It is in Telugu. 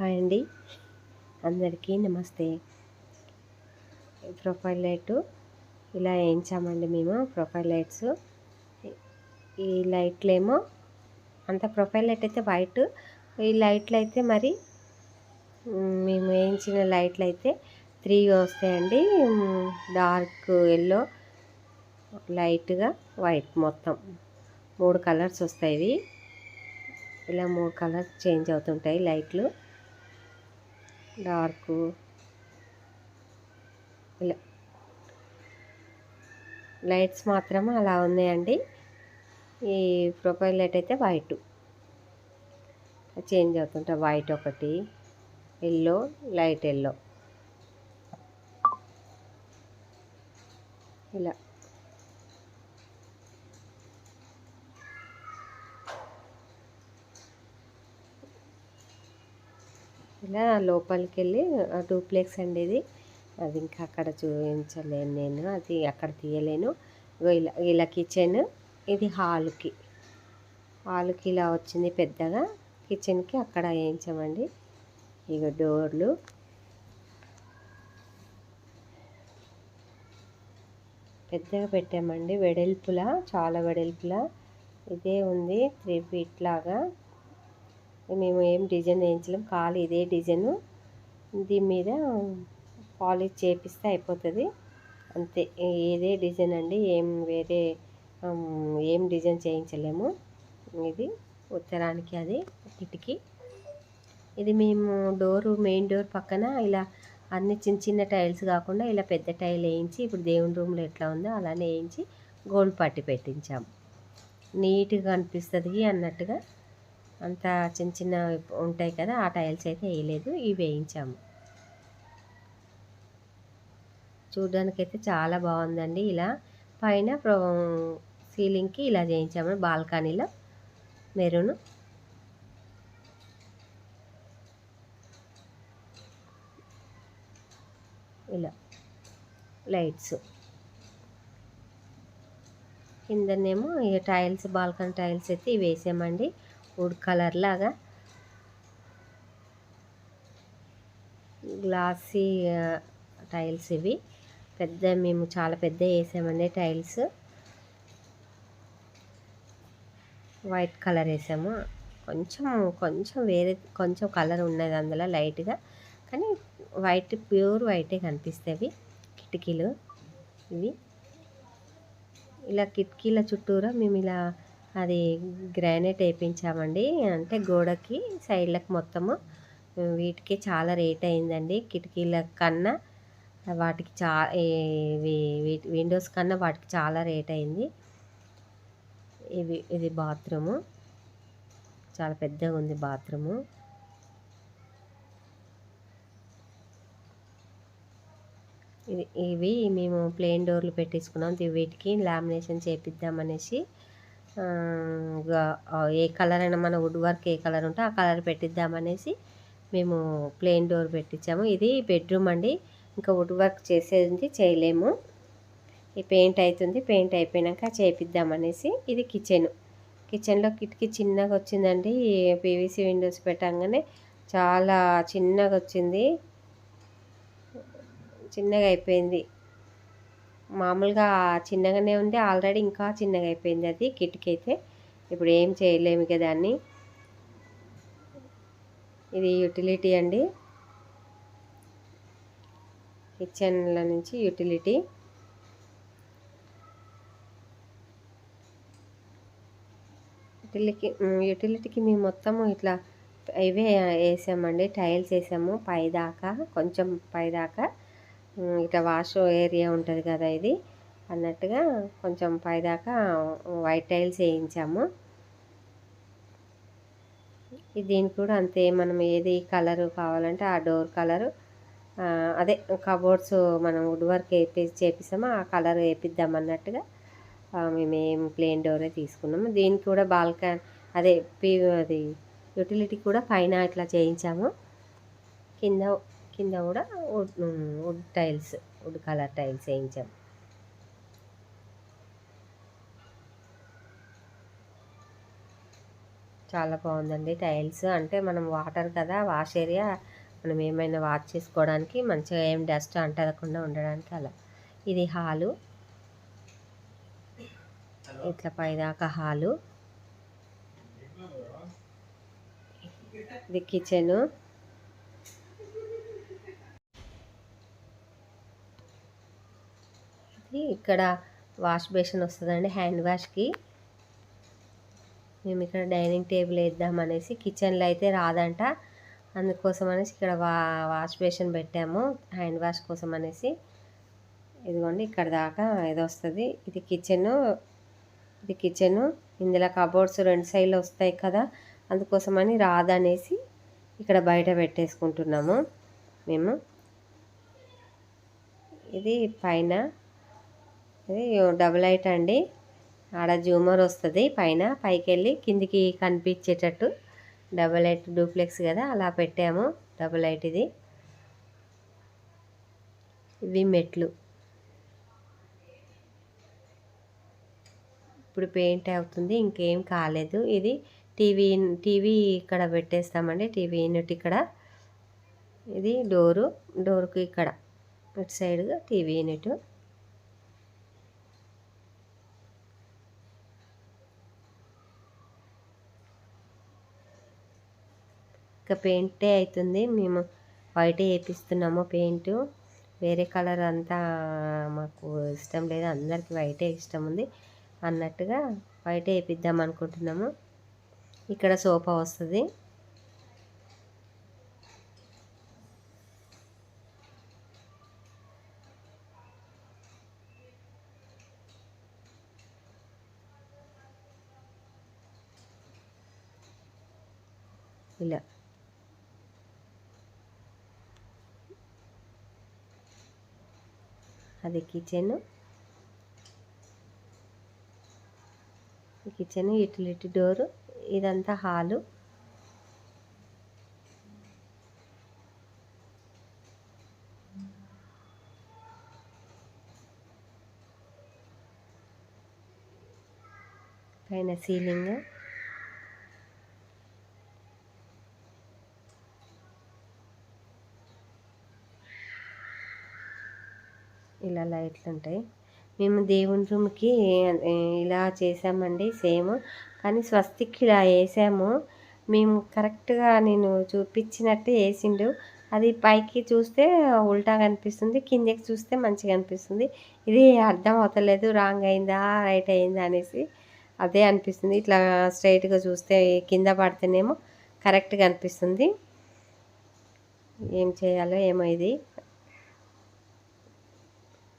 హాయ్ అండి, అందరికీ నమస్తే. ప్రొఫైల్ లైట్ ఇలా వేయించామండి మేము. ప్రొఫైల్ లైట్స్, ఈ లైట్లు ఏమో అంత ప్రొఫైల్ లైట్ అయితే వైట్, ఈ లైట్లు అయితే మరి మేము వేయించిన లైట్లు అయితే 3 వస్తాయండి. డార్క్ ఎల్లో, లైట్గా వైట్, మొత్తం 3 కలర్స్ వస్తాయి. ఇలా 3 కలర్స్ చేంజ్ అవుతుంటాయి లైట్లు. డార్క్ ఇలా లైట్స్ మాత్రం అలా ఉన్నాయండి. ఈ ప్రొఫైల్ లైట్ అయితే వైట్ చేంజ్ అవుతుంటాయి. వైట్ ఒకటి, ఎల్లో, లైట్ ఎల్లో, ఇలా ఇలా లోపలికి వెళ్ళి డూప్లెక్స్ అండి ఇది. అది ఇంకా అక్కడ చూపించలేను నేను, అది అక్కడ తీయలేను. ఇలా ఇలా కిచెన్, ఇది హాల్కి ఇలా వచ్చింది పెద్దగా. కిచెన్కి అక్కడ వేయించామండి. ఇక డోర్లు పెద్దగా పెట్టామండి, వెడల్పులా, చాలా వెడల్పులా. ఇదే ఉంది 3 feet లాగా. మేము ఏం డిజైన్ వేయించలేం, ఖాళీ ఇదే డిజైను. దీని మీద పాలిష్ చేపిస్తే అయిపోతుంది అంతే. ఇదే డిజైన్ అండి, ఏం వేరే ఏం డిజైన్ చేయించలేము. ఇది ఉత్తరానికి అది కిటికీ. ఇది మేము మెయిన్ డోర్ పక్కన ఇలా అన్ని చిన్న చిన్న టైల్స్ కాకుండా ఇలా పెద్ద టైల్ వేయించి, ఇప్పుడు దేవుని రూమ్లో ఎట్లా ఉందో అలానే వేయించి గోల్డ్ పట్టి పెట్టించాము. నీట్గా అనిపిస్తుంది అన్నట్టుగా. అంత చిన్న చిన్న ఉంటాయి కదా, ఆ టైల్స్ అయితే వేయలేదు, ఇవి వేయించాము. చూడ్డానికైతే చాలా బాగుందండి. ఇలా పైన సీలింగ్కి ఇలా చేయించాము. బాల్కనీలో మెరూన్, ఇలా లైట్స్. కిందనేమో ఈ టైల్స్, బాల్కనీ టైల్స్ అయితే ఇవి వేసామండి, వుడ్ కలర్ లాగా. గ్లాసీ టైల్స్ ఇవి. మేము చాలా పెద్ద వేసామండి టైల్స్. వైట్ కలర్ వేసాము. కొంచెం వేరే కొంచెం కలర్ ఉన్నది అందులో లైట్గా, కానీ వైట్, ప్యూర్ వైటే కనిపిస్తాయి కిటికీలు ఇవి. ఇలా కిటికీల చుట్టూరా మేము ఇలా అది గ్రానైట్ వేయించామండి. అంటే గోడకి సైడ్లకు మొత్తము. వీటికి చాలా రేట్ అయిందండి, కిటికీల కన్నా వాటికి విండోస్ కన్నా వాటికి చాలా రేట్ అయింది. ఇది బాత్రూము, చాలా పెద్దగా ఉంది బాత్రూము. ఇవి మేము ప్లెయిన్ డోర్లు పెట్టేసుకున్నాం. వీటికి లామినేషన్ చేపిద్దామనేసి, ఏ కలర్ అయినా మన వుడ్ వర్క్ ఏ కలర్ ఉంటే ఆ కలర్ పెట్టిద్దామనేసి మేము ప్లెయిన్ డోర్ పెట్టించాము. ఇది బెడ్రూమ్ అండి, ఇంకా వుడ్ వర్క్ చేసేది చేయలేము. ఈ పెయింట్ అవుతుంది, పెయింట్ అయిపోయాక చేపిద్దామనేసి. ఇది కిచెన్లో కిటికీ చిన్నగా వచ్చిందండి. పీవీసీ విండోస్ పెట్టంగానే చాలా చిన్నగా వచ్చింది, చిన్నగా అయిపోయింది. మామూలుగా చిన్నగానే ఉంది, ఆల్రెడీ ఇంకా చిన్నగా అయిపోయింది అది కిటికీ అయితే. ఇప్పుడు ఏం చేయలేము ఇక దాన్ని. ఇది యూటిలిటీ అండి, కిచెన్ల నుంచి యూటిలిటీకి మేము మొత్తము ఇట్లా ఇవే వేసామండి, టైల్స్ వేసాము పైదాకా, కొంచెం పైదాకా. ఇట్లా వాష్ ఏరియా ఉంటుంది కదా ఇది అన్నట్టుగా, కొంచెం పైదాకా వైట్ టైల్స్ వేయించాము. దీనికి కూడా అంతే, మనం ఏది కలరు కావాలంటే ఆ డోర్ కలరు, అదే కబోర్డ్స్ మనం వుడ్ వర్క్ చేపిస్తామో ఆ కలర్ వేపిద్దాం అన్నట్టుగా మేమేం ప్లెయిన్ డోరే తీసుకున్నాము. దీనికి కూడా అది యూటిలిటీ కూడా పైన ఇట్లా చేయించాము. కింద కూడా వుడ్ కలర్ టైల్స్ వేయించాము. చాలా బాగుందండి. టైల్స్ అంటే మనం వాటర్ కదా, వాష్ ఏరియా మనం ఏమైనా వాష్ చేసుకోవడానికి మంచిగా ఏం డస్ట్ అంటకుండా ఉండడానికి అలా. ఇది హాలు, ఇట్లా పైదాకా హాలు. ఇది కిచెను. ఇది ఇక్కడ వాష్ బేసిన్ వస్తుందండి హ్యాండ్ వాష్కి. మేము ఇక్కడ డైనింగ్ టేబుల్ వేద్దామనేసి, కిచెన్లో అయితే రాదంట, అందుకోసం అనేసి ఇక్కడ వాష్ బేసిన్ పెట్టాము హ్యాండ్ వాష్ కోసం అనేసి. ఇదిగోండి ఇక్కడ దాకా ఇది వస్తుంది. ఇది కిచెను. ఇందులో కబోర్డ్స్ 2 సైడ్లు వస్తాయి కదా, అందుకోసమని రాదనేసి ఇక్కడ బయట పెట్టేసుకుంటున్నాము మేము. ఇది పైన, ఇది డబుల్ లైట్ అండి. ఆడ జూమర్ వస్తుంది పైన, పైకి వెళ్ళి కిందికి కనిపించేటట్టు డబుల్ లైట్ డూప్లెక్స్ కదా అలా పెట్టాము డబుల్ లైట్. ఇవి మెట్లు. ఇప్పుడు పెయింట్ అవుతుంది, ఇంకేం కాలేదు. ఇది టీవీ ఇక్కడ పెట్టేస్తామండి, టీవీ యూనిట్ ఇక్కడ. ఇది డోరుకు ఇక్కడ ఇటు సైడ్గా టీవీ యూనిట్. ఇంకా పెయింటే అవుతుంది, మేము వైటే వేపిస్తున్నాము పెయింట్. వేరే కలర్ అంతా మాకు ఇష్టం లేదు, అందరికీ వైటే ఇష్టం ఉంది అన్నట్టుగా వైటే వేపిద్దాం అనుకుంటున్నాము. ఇక్కడ సోఫా వస్తుంది. ఇలా అది కిచెన్. Utility door. ఇదంతా హాలు. పైన సీలింగ్. ఇలా లైట్లు ఉంటాయి. మేము దేవుని రూమ్కి ఇలా చేసామండి సేమ్, కానీ స్వస్తిక్ ఇలా వేసాము మేము. కరెక్ట్గా నేను చూపించినట్టు వేసిండు. అది పైకి చూస్తే ఉల్టా కనిపిస్తుంది, కిందకి చూస్తే మంచిగా అనిపిస్తుంది. ఇది అర్థం అవుతలేదు, రాంగ్ అయిందా రైట్ అయిందా అనేసి అదే అనిపిస్తుంది. ఇట్లా స్ట్రైట్గా చూస్తే కింద పడితేనేమో కరెక్ట్గా అనిపిస్తుంది. ఏం చేయాలో ఏమో ఇది